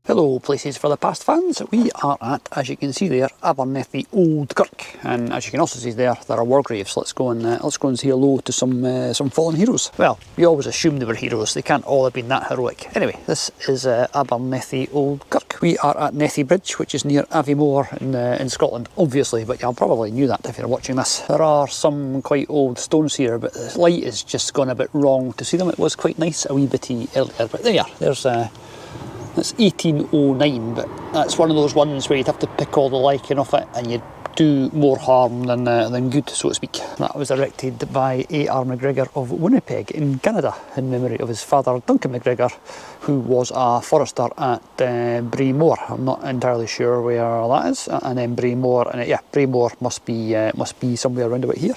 Hello places for the past fans. We are at, as you can see there, Abernethy Old Kirk, and as you can also see there are war graves. Let's go and say hello to some fallen heroes. Well, we always assume they were heroes. They can't all have been that heroic. Anyway, this is Abernethy Old Kirk. We are at Nethy Bridge, which is near Aviemore in Scotland, obviously, but you probably knew that if you're watching this. There are some quite old stones here, but the light has just gone a bit wrong to see them. It was quite nice a wee bitty earlier, but there you are. There's It's 1809, but that's one of those ones where you'd have to pick all the liking off it and you'd do more harm than good, so to speak. That was erected by A.R. McGregor of Winnipeg in Canada in memory of his father Duncan McGregor, who was a forester at Braemore. I'm not entirely sure where that is. And then Braemore, and yeah, Braemore must be somewhere around about here.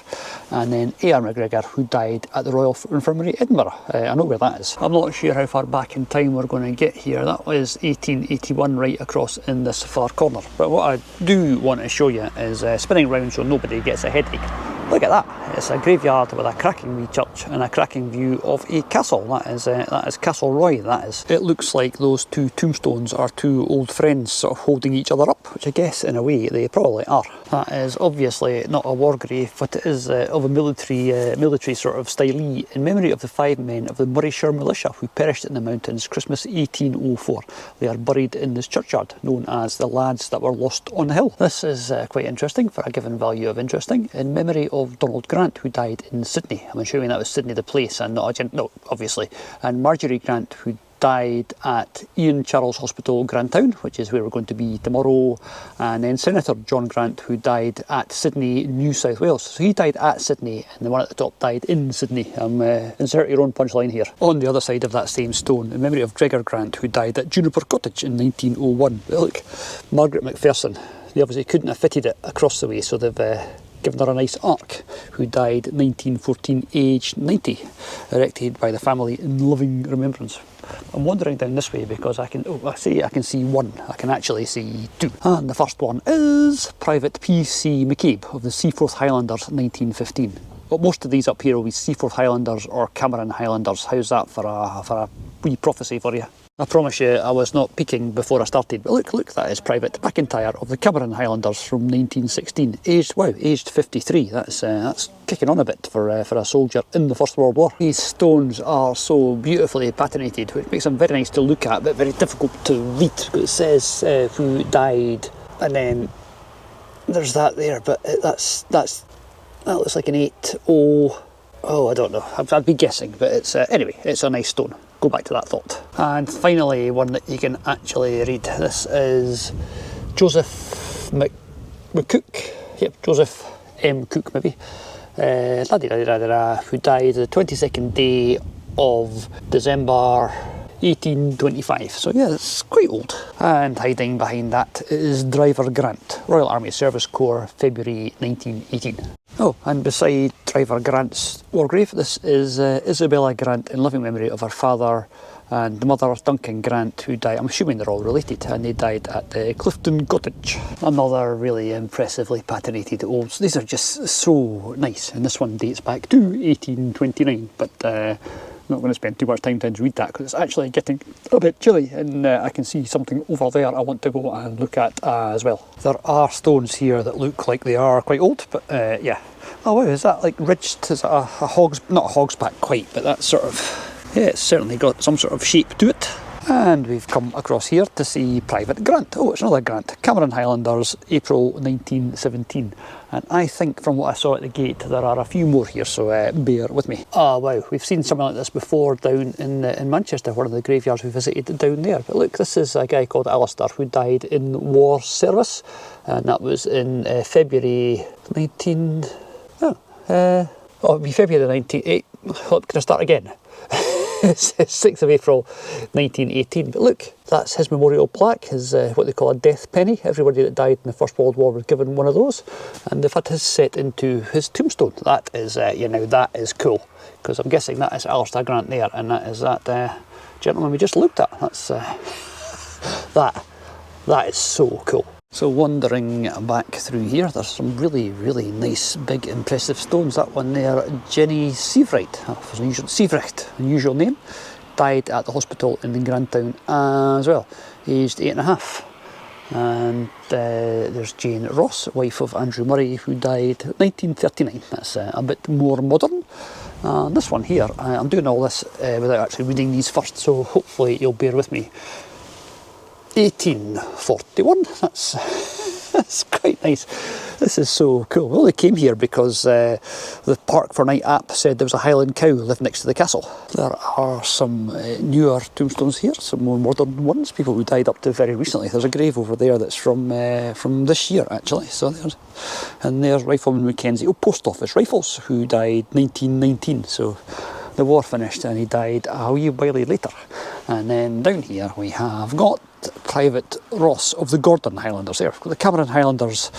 And then A.R. McGregor, who died at the Royal Infirmary, Edinburgh. I know where that is. I'm not sure how far back in time we're going to get here. That was 1881 right across in this far corner. But what I do want to show you is spinning round so nobody gets a headache. Look at that. It's a graveyard with a cracking wee church and a cracking view of a castle. That is Castle Roy, that is. It looks like those two tombstones are two old friends sort of holding each other up, which I guess in a way they probably are. That is obviously not a war grave, but it is of a military sort of style in memory of the 5 men of the Morayshire militia who perished in the mountains Christmas 1804. They are buried in this churchyard known as the Lads That Were Lost on the Hill. This is quite interesting for a given value of interesting, in memory of Donald Grant, who died in Sydney. I'm assuming that was Sydney the place and not a no, obviously. And Marjorie Grant, who died at Ian Charles Hospital, Grantown, which is where we're going to be tomorrow. And then Senator John Grant, who died at Sydney, New South Wales. So he died at Sydney, and the one at the top died in Sydney. Insert your own punchline here. On the other side of that same stone, in memory of Gregor Grant, who died at Juniper Cottage in 1901. But look, Margaret McPherson. They obviously couldn't have fitted it across the way, so they've given her a nice ark, who died 1914, aged 90, erected by the family in loving remembrance. I'm wandering down this way because I can see one. I can actually see two. And the first one is Private P.C. McCabe of the Seaforth Highlanders, 1915. But most of these up here will be Seaforth Highlanders or Cameron Highlanders. How's that for a wee prophecy for you? I promise you I was not peeking before I started, but look, that is Private McIntyre of the Cameron Highlanders from 1916, aged 53. That's kicking on a bit for a soldier in the First World War. These stones are so beautifully patinated, which makes them very nice to look at, but very difficult to read, because it says who died, and then there's that there, but that looks like an 8-0. Oh, I don't know. I'd be guessing, but it's anyway, it's a nice stone. Go back to that thought. And finally, one that you can actually read. This is Joseph McCook. Yep, Joseph M. Cook maybe. Who died the 22nd day of December 1825. So yeah, it's quite old. And hiding behind that is Driver Grant, Royal Army Service Corps, February 1918. Oh, and beside Driver Grant's war grave, this is Isabella Grant in loving memory of her father and mother Duncan Grant, who died. I'm assuming they're all related, and they died at Clifton Cottage. Another really impressively patinated old. These are just so nice, and this one dates back to 1829, but I'm not going to spend too much time trying to read that because it's actually getting a bit chilly, and I can see something over there I want to go and look at as well. There are stones here that look like they are quite old, but yeah. Oh wow, is that like ridged? Is that a hog's, not a hog's back quite, but that sort of, yeah, it's certainly got some sort of shape to it. And we've come across here to see Private Grant. Oh, it's another Grant. Cameron Highlanders, April 1917. And I think from what I saw at the gate, there are a few more here, so bear with me. Oh wow, we've seen something like this before down in Manchester, one of the graveyards we visited down there. But look, this is a guy called Alistair who died in war service, and that was in February 19... it'll be February 19... Can I start again? 6th of April 1918. But look, that's his memorial plaque, his what they call a death penny. Everybody that died in the First World War was given one of those, and they've had his set into his tombstone. That is, that is cool, because I'm guessing that is Alistair Grant there, and that is that gentleman we just looked at. That's that is so cool. So wandering back through here, there's some really, really nice, big, impressive stones. That one there, Jenny Sievrecht, unusual name. died at the hospital in Grantown as well, aged 8.5. And there's Jane Ross, wife of Andrew Murray, who died 1939. That's a bit more modern. And this one here, I'm doing all this without actually reading these first, so hopefully you'll bear with me. 1841, that's quite nice. This is so cool. We only came here because the Park for Night app said there was a Highland cow lived next to the castle. There are some newer tombstones here, some more modern ones, people who died up to very recently. There's a grave over there that's from this year actually. So there's Rifleman Mackenzie, Post Office Rifles, who died 1919. So the war finished and he died a wee while later. And then down here we have got Private Ross of the Gordon Highlanders there. We've got the Cameron Highlanders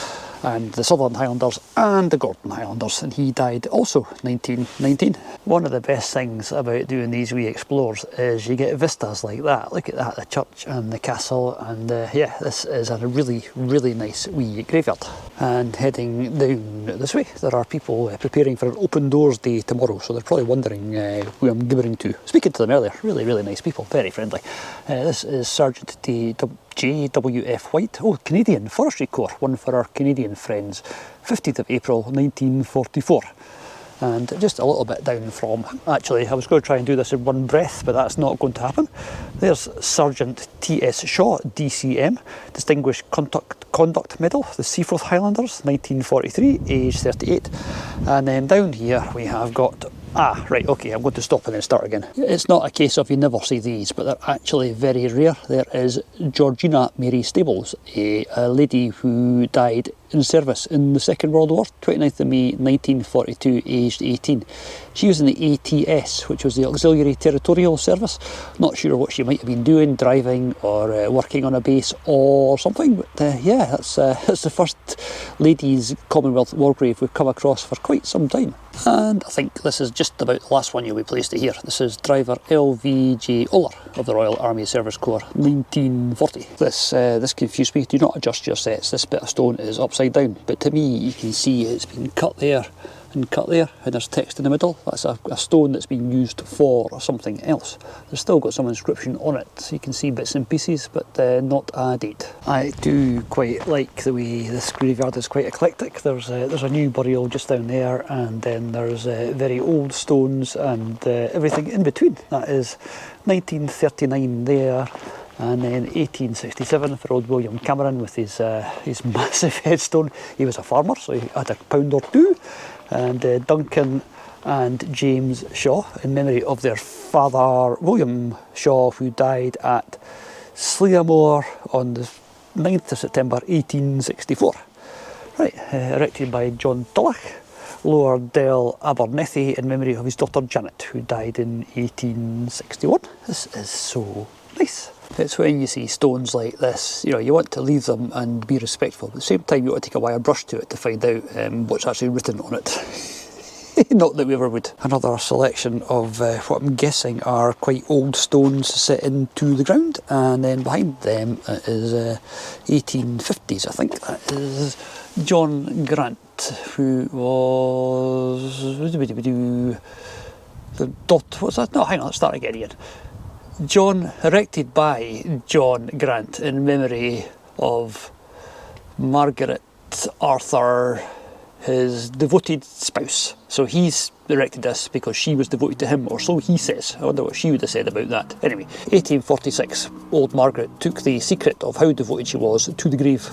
and the Southern Highlanders and the Gordon Highlanders, and he died also 1919. One of the best things about doing these wee explores is you get vistas like that. Look at that, the church and the castle, and yeah, this is a really, really nice wee graveyard. And heading down this way, there are people preparing for an Open Doors Day tomorrow, so they're probably wondering who I'm gibbering to. Speaking to them earlier, really, really nice people, very friendly. This is Sergeant JWF White, Canadian Forestry Corps, one for our Canadian friends, 15th of April 1944. And just a little bit down from, actually I was going to try and do this in one breath, but that's not going to happen. There's Sergeant T.S. Shaw, DCM, Distinguished Conduct Medal, the Seaforth Highlanders, 1943, age 38. And then down here we have got, right, okay, I'm going to stop and then start again. It's not a case of you never see these, but they're actually very rare. There is Georgina Mary Stables, a lady who died in service in the Second World War, 29th of May 1942, aged 18. She was in the ATS, which was the Auxiliary Territorial Service. Not sure what she might have been doing, driving or working on a base or something, but yeah, that's the first ladies' Commonwealth war grave we've come across for quite some time. And I think this is just about the last one you'll be pleased to hear. This is Driver L.V.J. Oller of the Royal Army Service Corps, 1940. This confused me. Do not adjust your sets. This bit of stone is upside down, but to me you can see it's been cut there and cut there, and there's text in the middle. That's a stone that's been used for something else. There's still got some inscription on it, so you can see bits and pieces, but not a date. I do quite like the way this graveyard is quite eclectic. There's a new burial just down there, and then there's very old stones and everything in between. That is 1939 there. And then 1867 for old William Cameron with his massive headstone. He was a farmer, so he had a pound or two. And Duncan and James Shaw, in memory of their father William Shaw, who died at Sleamore on the 9th of September 1864. Right, erected by John Tulloch. Lower Dell Abernethy, in memory of his daughter Janet, who died in 1861. This is so nice. It's when you see stones like this, you know, you want to leave them and be respectful, but at the same time you want to take a wire brush to it to find out what's actually written on it. Not that we ever would. Another selection of what I'm guessing are quite old stones set into the ground, and then behind them is 1850s, I think. That is John Grant, who was what's that? No, hang on, let's start again, Ian. Erected by John Grant in memory of Margaret Arthur, his devoted spouse. So he's erected this because she was devoted to him, or so he says. I wonder what she would have said about that. Anyway, 1846, old Margaret took the secret of how devoted she was to the grave.